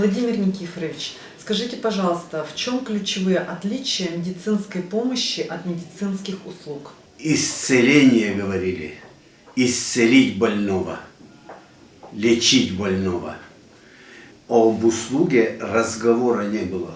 Владимир Никифорович, скажите, пожалуйста, в чем ключевые отличия медицинской помощи от медицинских услуг? Исцеление, говорили. Исцелить больного. Лечить больного. Об услуге разговора не было.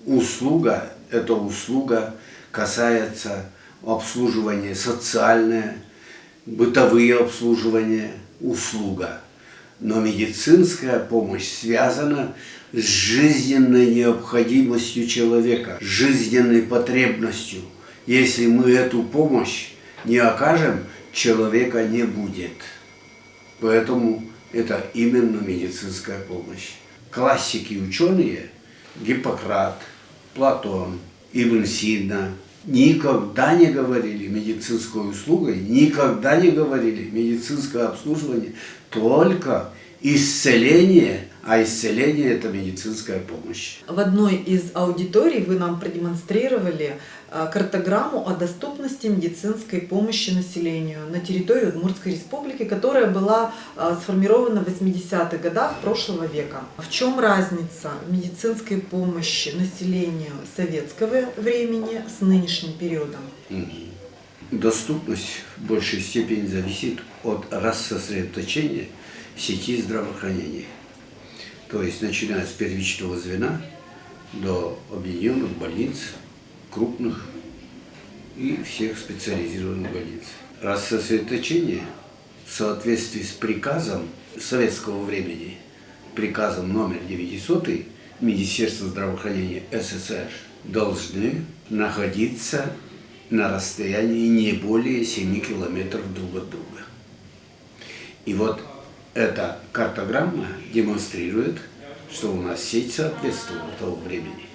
Услуга – это услуга, касается обслуживания социальное, бытовые обслуживания, услуга. Но медицинская помощь связана с жизненной необходимостью человека, жизненной потребностью. Если мы эту помощь не окажем, человека не будет. Поэтому это именно медицинская помощь. Классики ученые Гиппократ, Платон, Ибн Сина никогда не говорили медицинской услугой, никогда не говорили медицинское обслуживание, только исцеление, а исцеление – это медицинская помощь. В одной из аудиторий вы нам продемонстрировали картограмму о доступности медицинской помощи населению на территории Удмуртской республики, которая была сформирована в 80-х годах прошлого века. В чем разница медицинской помощи населению советского времени с нынешним периодом? Доступность в большей степени зависит от рассосредоточения сети здравоохранения. То есть, начиная с первичного звена до объединенных больниц, крупных и всех специализированных больниц. Рассосредоточение в соответствии с приказом советского времени, приказом номер 900 Министерства здравоохранения СССР, должны находиться на расстоянии не более 7 километров друг от друга. И вот эта картограмма демонстрирует, что у нас сеть соответствовала того времени.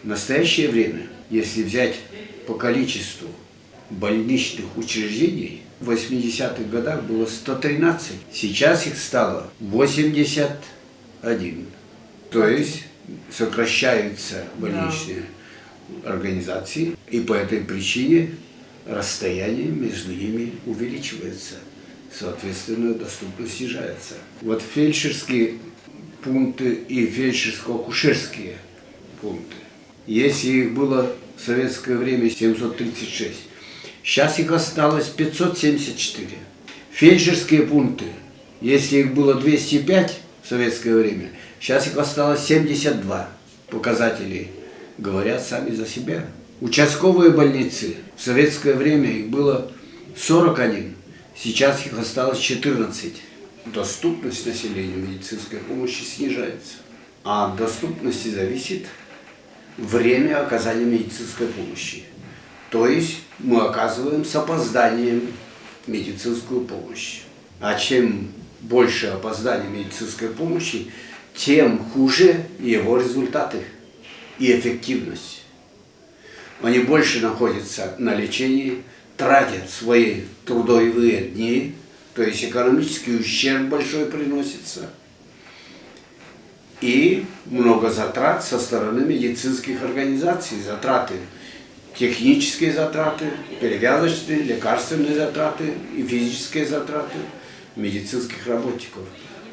В настоящее время, если взять по количеству больничных учреждений, в 80-х годах было 113, сейчас их стало 81. То есть сокращаются больничные организации, и по этой причине расстояние между ними увеличивается. Соответственно, доступность снижается. Вот фельдшерские пункты и фельдшерско-акушерские пункты. Если их было в советское время 736, сейчас их осталось 574. Фельдшерские пункты, если их было 205 в советское время, сейчас их осталось 72. Показатели говорят сами за себя. Участковые больницы, в советское время их было 41. Сейчас их осталось 14. Доступность населению медицинской помощи снижается. А от доступности зависит время оказания медицинской помощи. То есть мы оказываем с опозданием медицинскую помощь. А чем больше опоздание медицинской помощи, тем хуже его результаты и эффективность. Они больше находятся на лечении, тратят свои трудовые дни, то есть экономический ущерб большой приносится, и много затрат со стороны медицинских организаций, затраты, технические затраты, перевязочные, лекарственные затраты и физические затраты медицинских работников.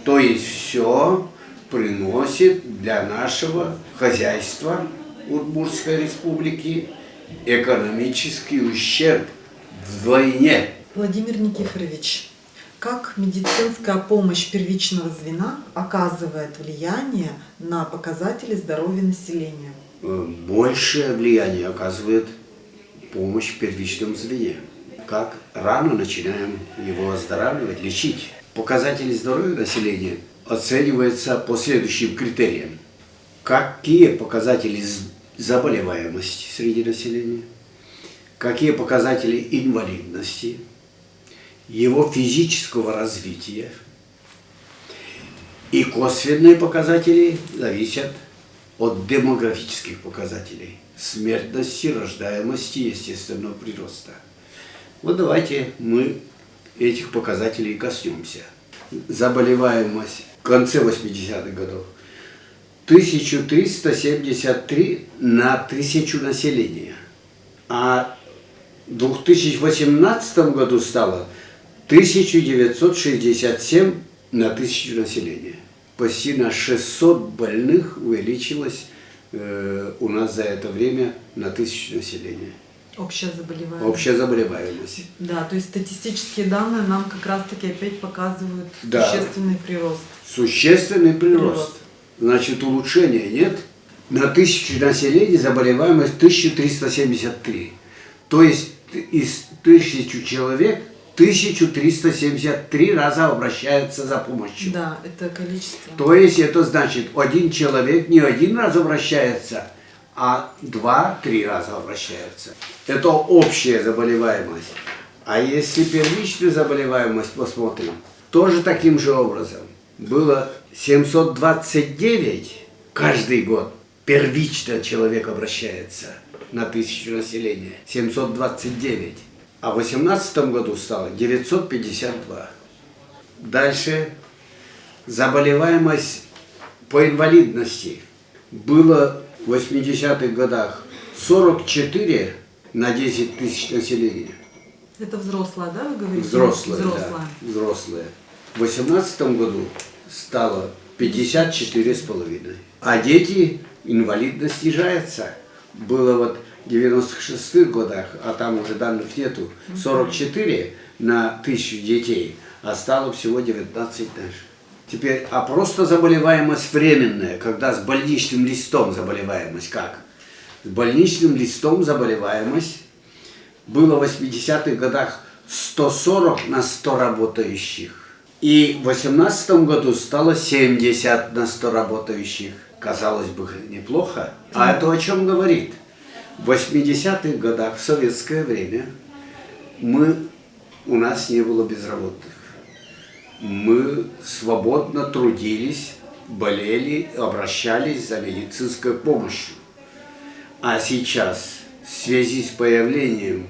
То есть все приносит для нашего хозяйства Удмуртской республики экономический ущерб вдвойне. Владимир Никифорович, как медицинская помощь первичного звена оказывает влияние на показатели здоровья населения? Большее влияние оказывает помощь в первичном звене. Как рано начинаем его оздоравливать, лечить. Показатели здоровья населения оцениваются по следующим критериям. Какие показатели заболеваемости среди населения, какие показатели инвалидности, его физического развития. И косвенные показатели зависят от демографических показателей, смертности, рождаемости, естественного прироста. Вот давайте мы этих показателей коснемся. Заболеваемость в конце 80-х годов 1373 на 1000 населения, а в 2018 году стало 1967 на 1000 населения. почти на 600 больных увеличилось у нас за это время на 1000 населения. Общая заболеваемость. Общая заболеваемость. Да, то есть статистические данные нам как раз-таки опять показывают Да. существенный прирост. Существенный прирост. Значит, улучшения нет. На 1000 населения заболеваемость 1373. То есть из 1000 человек 1373 раза обращаются за помощью. Да, это количество. То есть это значит, один человек не один раз обращается, а 2-3 раза обращается. Это общая заболеваемость. А если первичную заболеваемость посмотрим, тоже таким же образом. Было 729 каждый год. Первично человек обращается на 1000 населения. 729. А в 2018 году стало 952. Дальше заболеваемость по инвалидности было в 80-х годах 44 на 10 тысяч населения. Это взрослая, да, вы говорите? Взрослые, Взрослая. да, взрослые. В 2018 году стало 54,5. А дети, инвалидность снижается. Было вот в 96-х годах, а там уже данных нету, 44 на 1000 детей, а стало всего 19 даже. Теперь, а просто заболеваемость временная, когда с больничным листом заболеваемость как? С больничным листом заболеваемость было в 80-х годах 140 на 100 работающих. И в 2018 году стало 70 на 100 работающих. Казалось бы, неплохо. А это о чем говорит? В 80-х годах, в советское время, у нас не было безработных. Мы свободно трудились, болели, обращались за медицинской помощью. А сейчас, в связи с появлением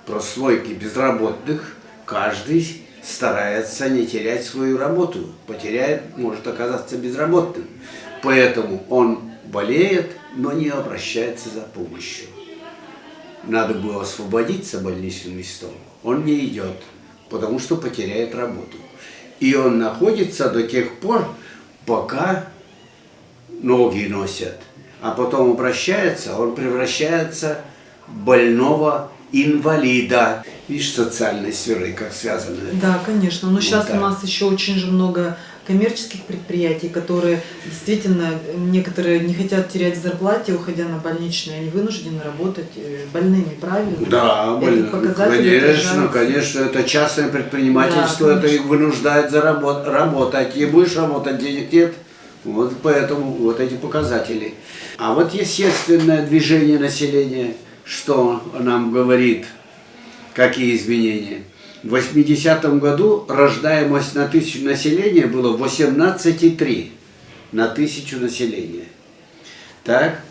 прослойки безработных, каждый старается не терять свою работу. Потеряет, может оказаться безработным. Поэтому он болеет, но не обращается за помощью. Надо было освободиться больничным листом. Он не идет, потому что потеряет работу. И он находится до тех пор, пока ноги носят. А потом обращается, он превращается в больного инвалида. Видишь, социальной сферой как связано. Да, конечно. Но сейчас так. у нас еще очень же много коммерческих предприятий, которые действительно, некоторые не хотят терять в зарплате, уходя на больничные, они вынуждены работать больными, правильно? Да, Этот показатель конечно, отражается. конечно, это частное предпринимательство, Да, это их конечно. вынуждает работать. И будешь работать, денег нет. Вот поэтому вот эти показатели. А вот естественное движение населения, что нам говорит, какие изменения? В 80-м году рождаемость на 1000 населения было 18,3 на 1000 населения. Так?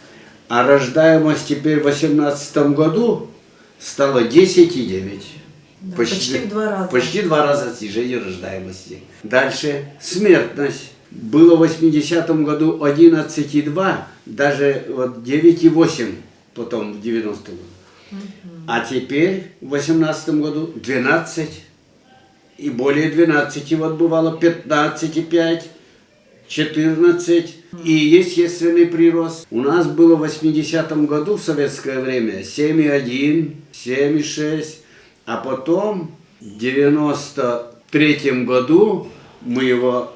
А рождаемость теперь в 2018 году стала 10,9. Да, почти в 2 раза. Почти 2 раза снижение рождаемости. Дальше смертность. Было в 80-м году 11,2, даже вот 9,8 потом в 90-м году. А теперь в 2018 году 12 и более 12, вот бывало 15,5, 14 и естественный прирост. У нас было в 80-м году в советское время 7,1, 7,6, а потом в 93-м году мы его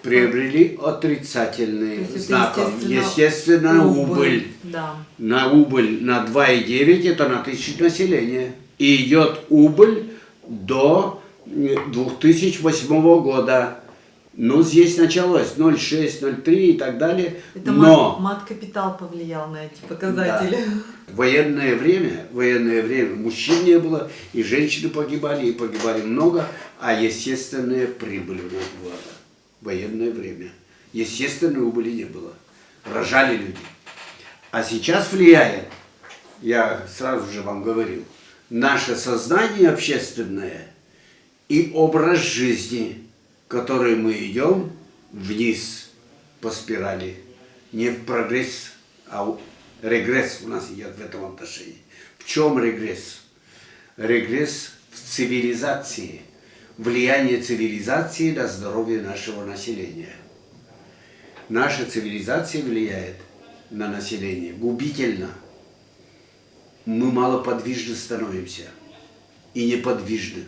приобрели отрицательный знак. Естественно, убыль. Да. На убыль на 2,9 это на 1000 населения. И идет убыль до 2008 года. Ну, здесь началось 0,6, 0,3 и так далее. Это Но мат-капитал повлиял на эти показатели. да, в военное время мужчин не было, и женщины погибали, и погибали много, а естественная прибыль у нас была. Военное время. Естественной убыли не было. Рожали люди. А сейчас влияет, я сразу же вам говорил, наше сознание общественное и образ жизни, который мы идем вниз по спирали. Не в прогресс, а регресс у нас идет в этом отношении. В чем регресс? Регресс в цивилизации. Влияние цивилизации на здоровье нашего населения. Наша цивилизация влияет на население губительно. Мы малоподвижно становимся и неподвижны.